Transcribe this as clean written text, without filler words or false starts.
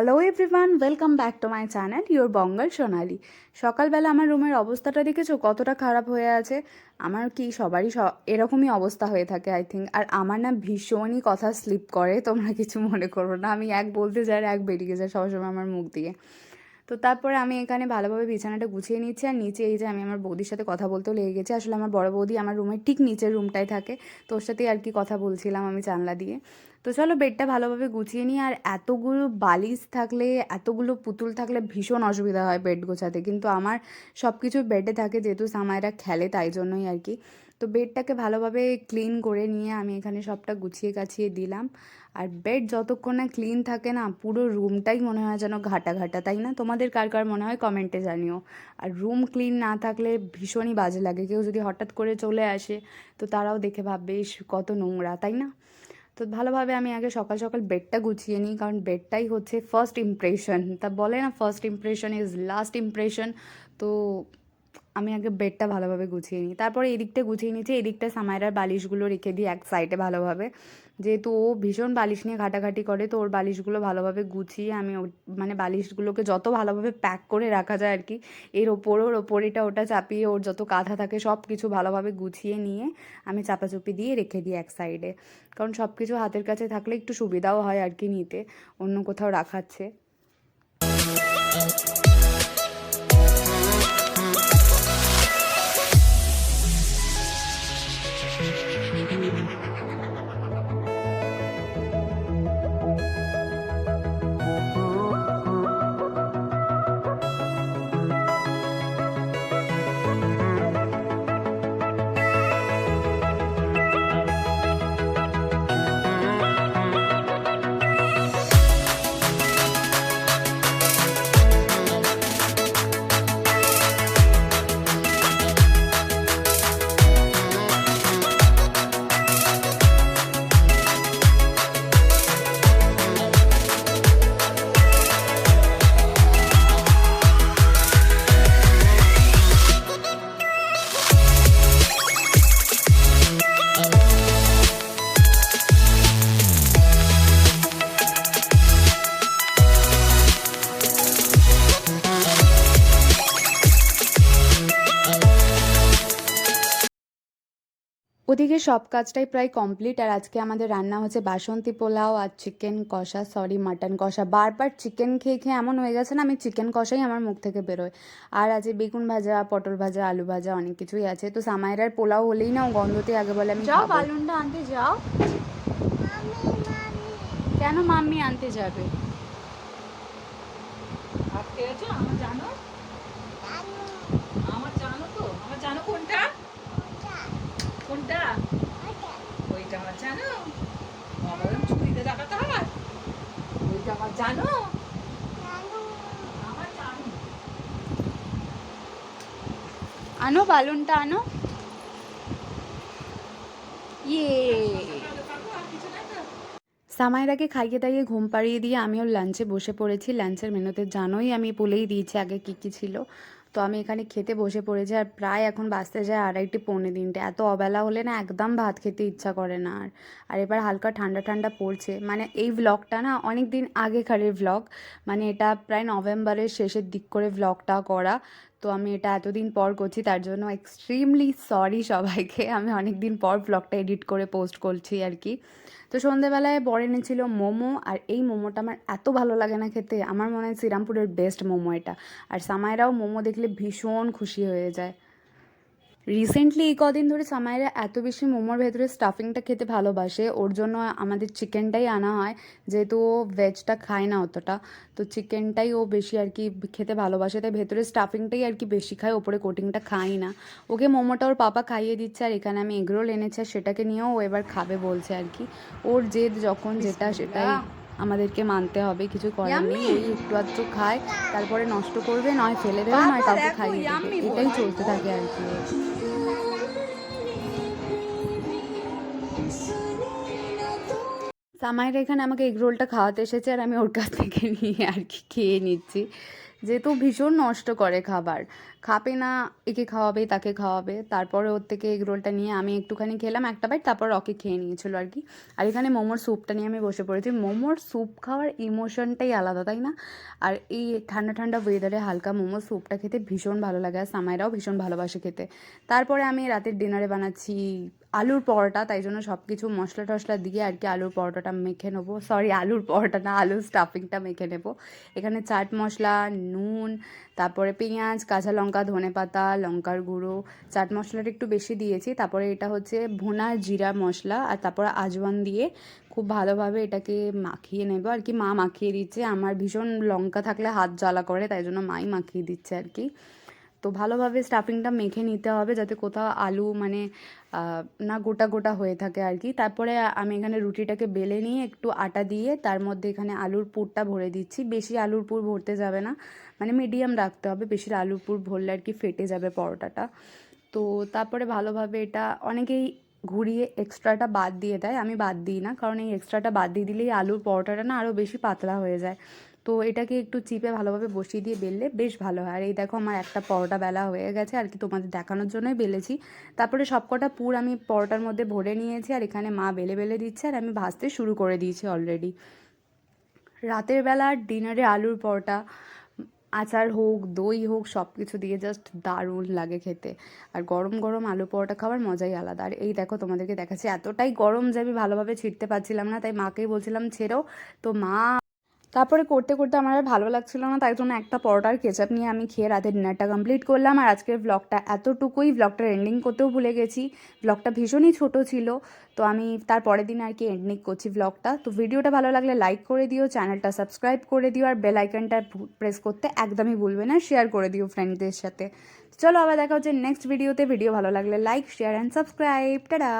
Hello everyone, welcome back to my channel your Bangal Sonali. সকালবেলা আমার রুমের অবস্থাটা দেখেছো কতটা খারাপ হয়ে আছে। আমার কি সবারই এরকমই অবস্থা হয়ে থাকে আই থিঙ্ক। আর আমার না ভীষণই কথা স্লিপ করে, তোমরা কিছু মনে করো না। আমি এক বলতে যাই আর এক বেরিয়ে যায় সবসময় আমার মুখ দিয়ে। তো তারপরে আমি এখানে ভালোভাবে বিছানাটা গুছিয়ে নিচ্ছি, আর নিচে এই যে আমি আমার বৌদির সাথে কথা বলতেও লেগে গেছি। আসলে আমার বড় বৌদি আমার রুমের ঠিক নিচের রুমটাই থাকে, তো ওর সাথেই আর কি কথা বলছিলাম আমি জানলা দিয়ে। তো চলো বেডটা ভালোভাবে গুছিয়ে নিই। আর এতগুলো বালিশ থাকলে, এতগুলো পুতুল থাকলে ভীষণ অসুবিধা হয় বেড গোছাতে, কিন্তু আমার সব কিছু বেডে থাকে যেহেতু সামাইরা খেলে, তাই জন্যই আর কি। তো বেডটাকে ভালোভাবে ক্লিন করে নিয়ে আমি এখানে সবটা গুছিয়ে গাছিয়ে দিলাম। আর বেড যতক্ষণ না ক্লিন থাকে না, পুরো রুমটাই মনে হয় যেন ঘাটা ঘাটা, তাই না? তোমাদের কার কার মনে হয় কমেন্টে জানিও। আর রুম ক্লিন না থাকলে ভীষণই বাজে লাগে। কেউ যদি হঠাৎ করে চলে আসে তো তারাও দেখে ভাববে ইস কত নোংরা, তাই না? তো ভালোভাবে আমি আগে সকাল সকাল বেডটা গুছিয়ে নিই, কারণ বেডটাই হচ্ছে ফার্স্ট ইমপ্রেশন। তা বলে না, first impression is last impression. তো আমি আগে বেডটা ভালোভাবে গুছিয়ে নিই, তারপরে এদিকটা গুছিয়ে নিচ্ছি। এদিকটা সামাইরার বালিশগুলো রেখে দিই এক সাইডে ভালোভাবে, যেহেতু ও ভীষণ বালিশ নিয়ে ঘাটাঘাটি করে। তো ওর বালিশগুলো ভালোভাবে গুছিয়ে আমি মানে বালিশগুলোকে যত ভালোভাবে প্যাক করে রাখা যায় আর কি, এর ওপর ওর ওপর এটা ওটা চাপিয়ে ওর যত কাঁথা থাকে সব কিছু ভালোভাবে গুছিয়ে নিয়ে আমি চাপাচুপি দিয়ে রেখে দিই এক সাইডে। কারণ সব কিছু হাতের কাছে থাকলে একটু সুবিধাও হয় আর কি নিতে, অন্য কোথাও রাখাচ্ছে। ওদিকে সব কাজটাই প্রায় কমপ্লিট। আর আজকে আমাদের রান্না হচ্ছে বাসন্তী পোলাও আর চিকেন কষা, সরি মাটন কষা। বারবার চিকেন খেয়ে খেয়ে এমন হয়ে গেছে না, আমি চিকেন কষাই আমার মুখ থেকে বেরোয়। আর আছে বেগুন ভাজা, পটল ভাজা, আলু ভাজা, অনেক কিছুই আছে। তো সামাইরার পোলাও হলেই না ও গন্ধতে আগে বলে আমি যাও বালুনটা আনতে যাও। কেন মাম্মি আনতে যাবে? আমার জানো, আমার জানো তো, আমার জানো কোনটা কোনটা, ওইটা আমার জানো। আমার ছুরিতে দেখাতে হয়, ওইটা আমার জানো, আমার জানো। আনো বালুনটা আনো। ইয়ে সামাইরাকে খাইয়ে দাইয়ে ঘুম পাড়িয়ে দিয়ে আমি ওর লাঞ্চে বসে পড়েছি। লাঞ্চের মেনুতে জানোই আমি বলেই দিয়েছি আগে কী কী ছিল। তো আমি এখানে খেতে বসে পড়েছি। আর প্রায় এখন বাজতে যায় 2:30 পৌনে 3টে। এত অবেলা হলে না একদম ভাত খেতে ইচ্ছা করে না। আর এবার হালকা ঠান্ডা ঠান্ডা পড়ছে। মানে এই ভ্লগটা না অনেক দিন আগেকারের ভ্লগ, মানে এটা প্রায় নভেম্বরের শেষের দিক করে ভ্লগটা করা। তো আমি এটা এতদিন পর করছি, তার জন্য এক্সট্রিমলি সরি সবাইকে। আমি অনেক দিন পর ভ্লগটা এডিট করে পোস্ট করছি আর কি। তো সন্ধেবেলায় বর এনেছিল মোমো, আর এই মোমোটা আমার এত ভালো লাগে না খেতে। আমার মনে হয় শ্রীরামপুরের বেস্ট মোমো এটা। আর সামাইরাও মোমো দেখলে ভীষণ খুশি হয়ে যায়। রিসেন্টলি এই কদিন ধরে সামাইরা এত বেশি মোমোর ভেতরে স্টাফিংটা খেতে ভালোবাসে, ওর জন্য আমাদের চিকেনটাই আনা হয়, যেহেতু ও ভেজটা খায় না অতটা। তো চিকেনটাই ও বেশি আর কি খেতে ভালোবাসে, তাই ভেতরে স্টাফিংটাই আর কি বেশি খায়, ওপরে কোটিংটা খাই না। ওকে মোমোটা ওর পাপা খাইয়ে দিচ্ছে। আর এখানে আমি এগরোল এনেছি, আর সেটাকে নিয়েও ও এবার খাবে বলছে আর কি। ওর জেদ যখন যেটা সেটাই আমাদেরকে মানতে হবে, কিছু করার নেই। ওই একটু আধটু খায়, তারপরে নষ্ট করবে, নয় ফেলে দেবে, নয় কাউকে খাইয়ে দেবে, এটাই চলতে থাকে আর কি। সামাইরা এখানে আমাকে এগ রোলটা খাওয়াতে এসেছে, আর আমি ওর কাছ থেকে নিয়ে আর কি খেয়ে নিচ্ছি, যেহেতু ভীষণ নষ্ট করে খাবার। খাবে না, একে খাওয়াবে তাকে খাওয়াবে। তারপরে ওর থেকে এগ রোলটা নিয়ে আমি একটুখানি খেলাম একটা বাইট, তারপর রকি খেয়ে নিয়েছিল আর কি। আর এখানে মোমোর স্যুপটা নিয়ে আমি বসে পড়েছি। মোমোর স্যুপ খাওয়ার ইমোশনটাই আলাদা, তাই না? আর এই ঠান্ডা ঠান্ডা ওয়েদারে হালকা মোমোর স্যুপটা খেতে ভীষণ ভালো লাগে, আর সামাইরাও ভীষণ ভালোবাসে খেতে। তারপরে আমি রাতের ডিনারে বানাচ্ছি আলুর পরোটা, তাই জন্য সব কিছু মশলা টশলা দিয়ে আর কি আলুর পরোটাটা মেখে নেবো। সরি, আলুর পরোটা না, আলুর স্টাফিংটা মেখে নেবো। এখানে চাট মশলা, নুন, তারপরে পেঁয়াজ, কাঁচা লঙ্কা, ধনেপাতা, লঙ্কার গুঁড়ো, চাট মশলাটা একটু বেশি দিয়েছি। তারপরে এটা হচ্ছে ভুনা জিরা মশলা, আর তারপরে আজওয়ান দিয়ে খুব ভালোভাবে এটাকে মাখিয়ে নেবো আর কি। মা মাখিয়ে দিচ্ছে, আমার ভীষণ লঙ্কা থাকলে হাত জ্বালা করে, তাই জন্য মাই মাখিয়ে দিচ্ছে আর কি। তো ভালোভাবে স্টাফিংটা মেখে নিতে হবে যাতে কোথাও আলু মানে না গোটা গোটা হয়ে থাকে আর কি। তারপরে আমি এখানে রুটিটাকে বেলে নিয়ে একটু আটা দিয়ে তার মধ্যে এখানে আলুর পুরটা ভরে দিচ্ছি। বেশি আলুর পুর ভরতে যাবে না, মানে মিডিয়াম রাখতে হবে, বেশি আলুর পুর ভরলে আর কি ফেটে যাবে পরোটাটা। তো তারপরে ভালোভাবে এটা অনেকেই ঘুরিয়ে এক্সট্রাটা বাদ দিয়ে দেয়, আমি বাদ দিই না, কারণ এই এক্সট্রাটা বাদ দিয়ে দিলেই আলুর পরোটাটা না আরও বেশি পাতলা হয়ে যায়। তো এটাকে একটু চিপে ভালোভাবে বসিয়ে দিয়ে বেললে বেশ ভালো হয়। আর এই দেখো আমার একটা পরোটা বেলা হয়ে গেছে আর কি, তোমাদের দেখানোর জন্যই বেলেছি। তারপরে সবকটা পুর আমি পরোটার মধ্যে ভরে নিয়েছি, আর এখানে মা বেলে বেলে দিচ্ছে আর আমি ভাজতে শুরু করে দিয়েছি অলরেডি। রাতের বেলা ডিনারে আলুর পরোটা, আচার হোক দই হোক সব কিছু দিয়ে জাস্ট দারুণ লাগে খেতে। আর গরম গরম আলু পরোটা খাওয়ার মজাই আলাদা। আর এই দেখো তোমাদেরকে দেখাচ্ছি, এতটাই গরম যে আমি ভালোভাবে ছিঁড়তে পারছিলাম না, তাই মাকেই বলছিলাম ছেড়ো। তো মা তারপরে করতে করতে আমার আর ভালো লাগছিল না, তাই জন্য একটা পরোটার কেচাপ নিয়ে আমি খেয়ে রাতের ডিনারটা কমপ্লিট করলাম। আর আজকের ব্লগটা এতটুকুই, ব্লগটার এন্ডিং করতেও ভুলে গেছি। ব্লগটা ভীষণই ছোট ছিল, তো আমি তার পরের দিন আর কি এন্ডিং করছি ব্লগটা। তো ভিডিওটা ভালো লাগলে লাইক করে দিও, চ্যানেলটা সাবস্ক্রাইব করে দিও, আর বেল আইকনটা প্রেস করতে একদমই ভুলবে না, শেয়ার করে দিও ফ্রেন্ডদের সাথে। চলো আবার দেখা হচ্ছে নেক্সট ভিডিওতে। ভিডিও ভালো লাগলে like, share and subscribe. Tata.